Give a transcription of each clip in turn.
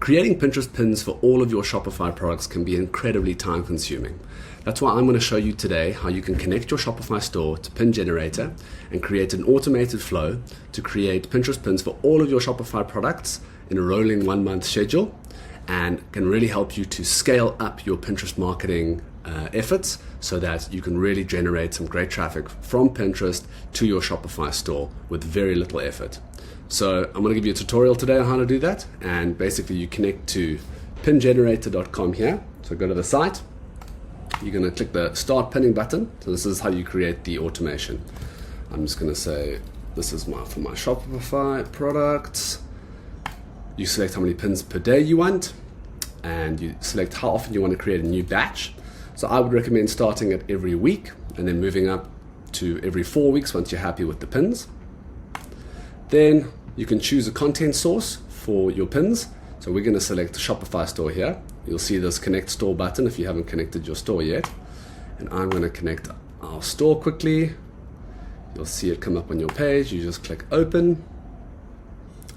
Creating Pinterest pins for all of your Shopify products can be incredibly time consuming. That's why I'm going to show you today how you can connect your Shopify store to Pin Generator and create an automated flow to create Pinterest pins for all of your Shopify products in a rolling 1-month schedule, and can really help you to scale up your Pinterest marketing efforts so that you can really generate some great traffic from Pinterest to your Shopify store with very little effort. So I'm going to give you a tutorial today on how to do that, and basically you connect to pingenerator.com here. So go to the site, you're going to click the start pinning button. So this is how you create the automation. I'm just going to say this is for my Shopify products. You select how many pins per day you want, and you select how often you want to create a new batch. So I would recommend starting at every week and then moving up to every 4 weeks once you're happy with the pins. Then you can choose a content source for your pins. So we're going to select the Shopify store here. You'll see this connect store button if you haven't connected your store yet. And I'm going to connect our store quickly. You'll see it come up on your page. You just click open,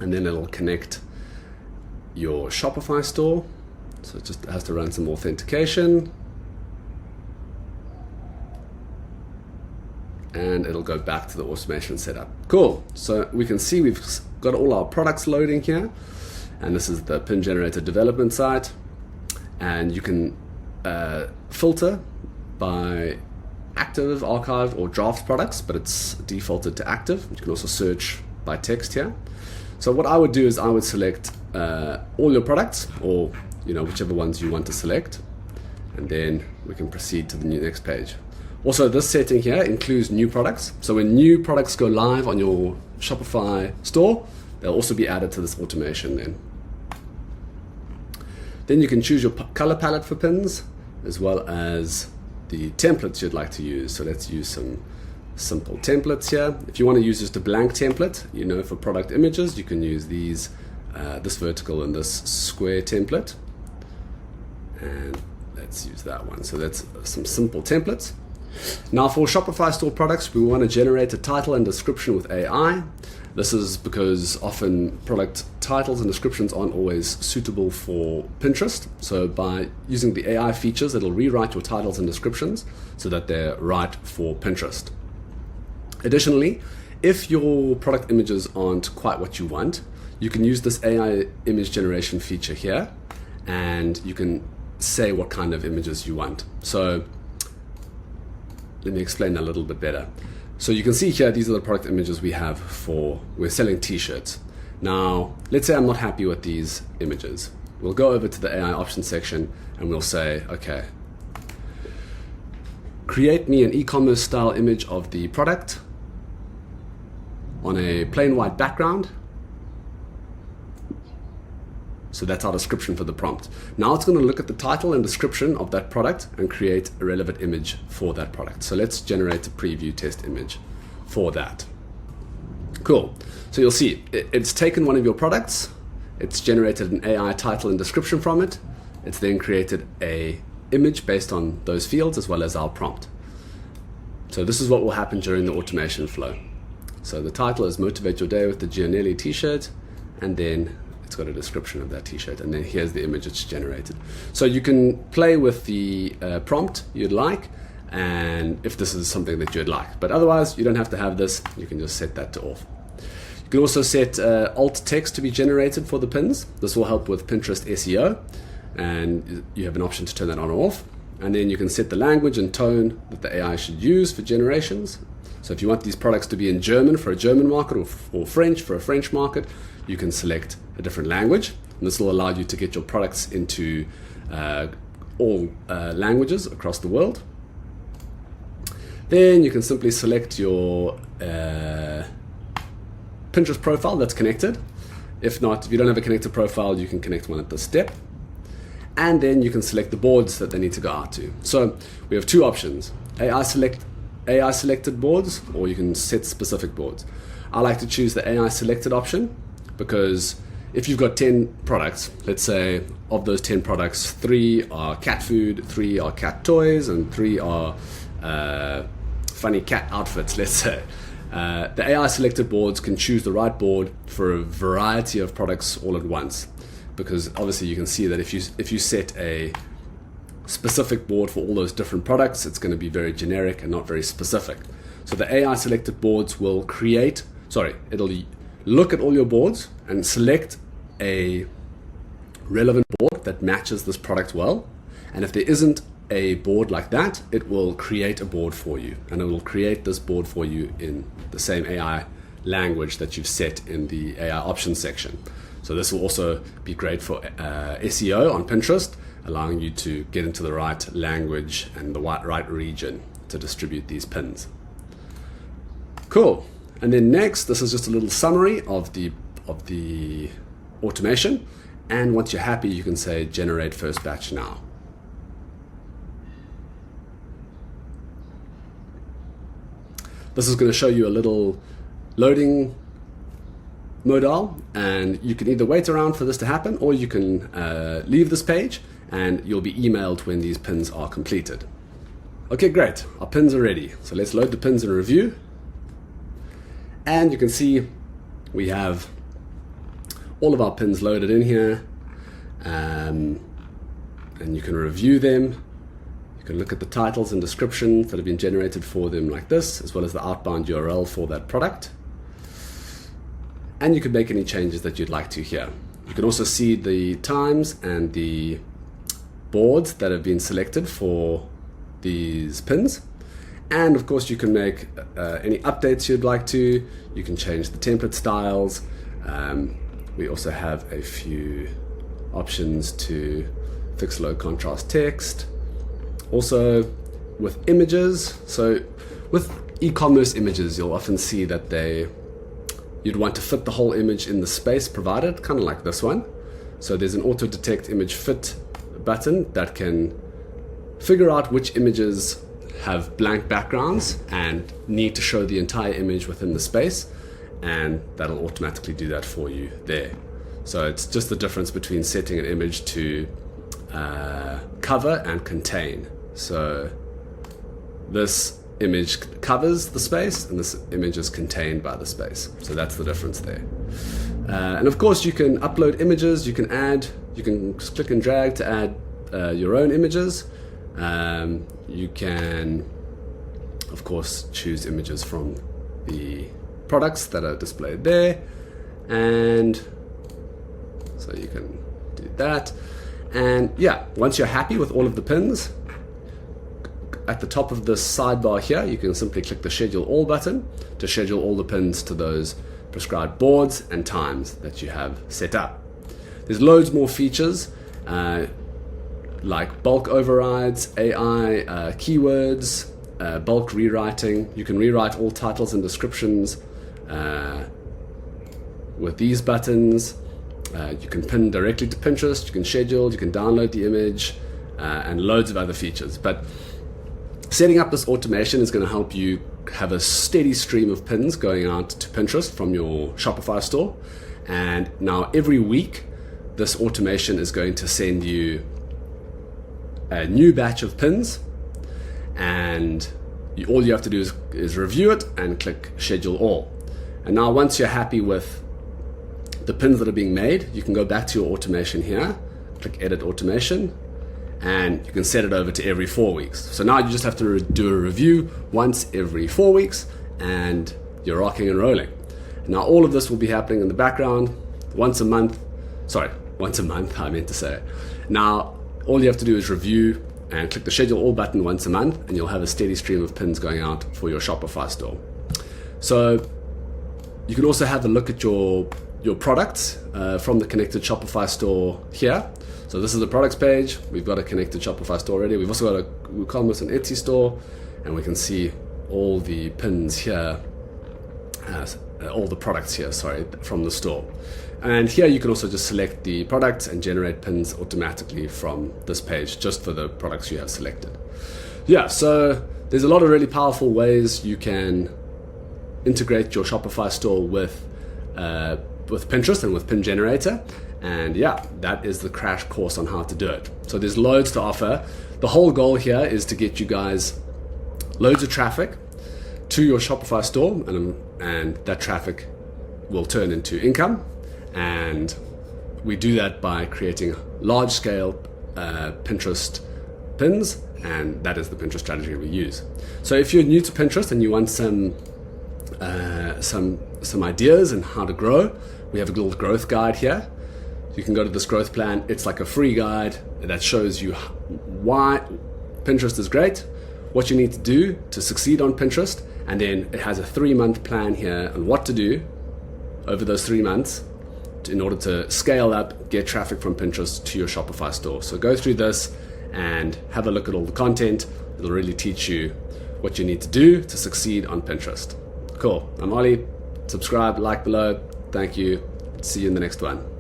and then it'll connect your Shopify store. So it just has to run some authentication, and it'll go back to the automation setup. Cool. So we can see we've got all our products loading here, and this is the Pin Generator development site, and you can filter by active, archive, or draft products, but it's defaulted to active. You can also search by text here. So what I would do is I would select all your products, or whichever ones you want to select, and then we can proceed to the next page. Also, this setting here includes new products. So when new products go live on your Shopify store, they'll also be added to this automation then. Then you can choose your color palette for pins, as well as the templates you'd like to use. So let's use some simple templates here. If you want to use just a blank template, for product images, you can use these, this vertical and this square template. And let's use that one. So that's some simple templates. Now for Shopify store products, we want to generate a title and description with AI. This is because often product titles and descriptions aren't always suitable for Pinterest. So by using the AI features, it'll rewrite your titles and descriptions so that they're right for Pinterest. Additionally, if your product images aren't quite what you want, you can use this AI image generation feature here, and you can say what kind of images you want. So let me explain that a little bit better. So you can see here, these are the product images we have we're selling t-shirts. Now, let's say I'm not happy with these images. We'll go over to the AI options section and we'll say, okay, create me an e-commerce style image of the product on a plain white background. So that's our description for the prompt. Now it's going to look at the title and description of that product and create a relevant image for that product. So let's generate a preview test image for that. Cool. So you'll see it's taken one of your products, it's generated an AI title and description from it. It's then created a image based on those fields as well as our prompt. So this is what will happen during the automation flow. So the title is Motivate Your Day with the Gianelli t-shirt, and then it's got a description of that t-shirt, and then here's the image it's generated. So you can play with the prompt you'd like, and if this is something that you'd like. But otherwise, you don't have to have this. You can just set that to off. You can also set alt text to be generated for the pins. This will help with Pinterest SEO, and you have an option to turn that on or off. And then you can set the language and tone that the AI should use for generations. So if you want these products to be in German for a German market, or French for a French market, you can select a different language, and this will allow you to get your products into all languages across the world. Then you can simply select your Pinterest profile that's connected. If not, if you don't have a connected profile, you can connect one at this step. And then you can select the boards that they need to go out to. So we have two options: AI selected boards, or you can set specific boards. I like to choose the AI selected option, because if you've got 10 products, let's say of those 10 products, 3 are cat food, 3 are cat toys, and 3 are funny cat outfits, let's say. The AI selected boards can choose the right board for a variety of products all at once. because obviously you can see that if you set a specific board for all those different products, it's going to be very generic and not very specific. So the AI selected boards will it'll look at all your boards and select a relevant board that matches this product well. And if there isn't a board like that, it will create a board for you, and it will create this board for you in the same AI language that you've set in the AI options section. So this will also be great for SEO on Pinterest, allowing you to get into the right language and the right region to distribute these pins. Cool. And then next, this is just a little summary of the automation. And once you're happy, you can say generate first batch now. This is going to show you a little loading modal, and you can either wait around for this to happen, or you can leave this page and you'll be emailed when these pins are completed. Okay, great. Our pins are ready. So let's load the pins and review. And you can see we have all of our pins loaded in here, and you can review them. You can look at the titles and descriptions that have been generated for them like this, as well as the outbound URL for that product. And you can make any changes that you'd like to here. You can also see the times and the boards that have been selected for these pins. And of course you can make any updates you'd like to. You can change the template styles. We also have a few options to fix low contrast text. Also with images, so with e-commerce images, you'll often see that you'd want to fit the whole image in the space provided, kind of like this one. So there's an auto detect image fit button that can figure out which images have blank backgrounds and need to show the entire image within the space, and that'll automatically do that for you there. So it's just the difference between setting an image to cover and contain. So this image covers the space and this image is contained by the space. So that's the difference there. And of course you can upload images, you can click and drag to add your own images. You can of course choose images from the products that are displayed there, and so you can do that. And yeah, once you're happy with all of the pins, at the top of this sidebar here, you can simply click the schedule all button to schedule all the pins to those prescribed boards and times that you have set up. There's loads more features like bulk overrides, AI keywords, bulk rewriting. You can rewrite all titles and descriptions with these buttons. You can pin directly to Pinterest, you can schedule, you can download the image, and loads of other features. But setting up this automation is going to help you have a steady stream of pins going out to Pinterest from your Shopify store. And now every week, this automation is going to send you a new batch of pins, and all you have to do is review it and click schedule all. And now once you're happy with the pins that are being made, you can go back to your automation here, click edit automation, and you can set it over to every 4 weeks. So now you just have to do a review once every 4 weeks, and you're rocking and rolling. Now all of this will be happening in the background once a month, I meant to say. Now all you have to do is review and click the schedule all button once a month, and you'll have a steady stream of pins going out for your Shopify store. So you can also have a look at your products from the connected Shopify store here. So this is the products page. We've got a connected Shopify store already. We've also got a WooCommerce and Etsy store, and we can see all the pins here, all the products here, from the store. And here you can also just select the products and generate pins automatically from this page, just for the products you have selected. Yeah, so there's a lot of really powerful ways you can integrate your Shopify store with Pinterest and with Pin Generator. And yeah, that is the crash course on how to do it. So there's loads to offer. The whole goal here is to get you guys loads of traffic to your Shopify store, and that traffic will turn into income. And we do that by creating large scale Pinterest pins, and that is the Pinterest strategy we use. So if you're new to Pinterest and you want some ideas on how to grow, we have a little growth guide here. You can go to this growth plan. It's like a free guide that shows you why Pinterest is great, what you need to do to succeed on Pinterest, and then it has a 3-month plan here on what to do over those 3 months in order to scale up, get traffic from Pinterest to your Shopify store. So go through this and have a look at all the content. It'll really teach you what you need to do to succeed on Pinterest. Cool. I'm Ollie. Subscribe, like below. Thank you. See you in the next one.